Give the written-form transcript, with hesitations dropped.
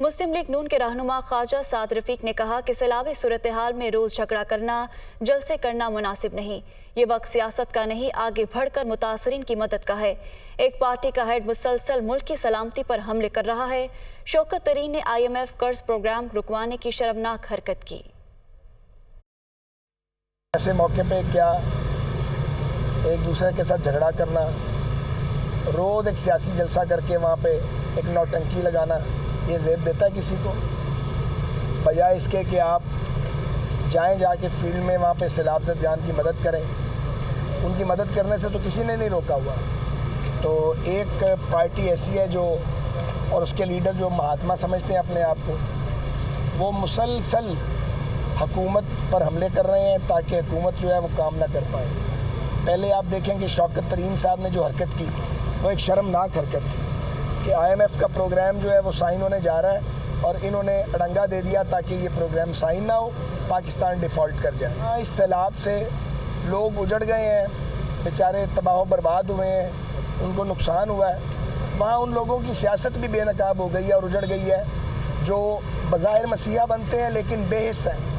मुस्लिम league नून के रहनुमा ख्वाजा साद रफीक ने कहा कि सैलाबी सूरत हाल में रोज झगड़ा करना, जलसे करना मुनासिब नहीं। ये वक्त सियासत का नहीं, आगे बढ़कर मुतासरीन की मदद का है। एक पार्टी का हेड मुसलसल मुल्क की सलामती पर हमले कर रहा है। शौकत तरीन ने IMF कर्ज प्रोग्राम रुकवाने की शर्मनाक हरकत की। ऐसे मौके पे क्या एक दूसरे के साथ झगड़ा करना, रोज़ एक सियासी जलसा करके वहाँ पे एक नौटंकी लगाना, ये ज़ेब देता है किसी को? बजाय इसके कि आप जाके फील्ड में वहाँ पे सैलाब ज़दगान की मदद करें। उनकी मदद करने से तो किसी ने नहीं रोका हुआ। तो एक पार्टी ऐसी है जो, और उसके लीडर जो महात्मा समझते हैं अपने आप को, वो मुसलसल हुकूमत पर हमले कर रहे हैं ताकि हुकूमत जो है वो काम ना कर पाए। पहले आप देखें कि शौकत तरीन साहब ने जो हरकत की वो एक शर्मनाक हरकत थी कि IMF का प्रोग्राम जो है वो साइन होने जा रहा है और इन्होंने अड़ंगा दे दिया ताकि ये प्रोग्राम साइन ना हो, पाकिस्तान डिफ़ॉल्ट कर जाए। हाँ, इस सैलाब से लोग उजड़ गए हैं, बेचारे तबाह बर्बाद हुए हैं, उनको नुकसान हुआ है। वहाँ उन लोगों की सियासत भी बेनकाब हो गई है और उजड़ गई है जो बज़ाहिर मसीहा बनते हैं लेकिन बेहिस्सा हैं।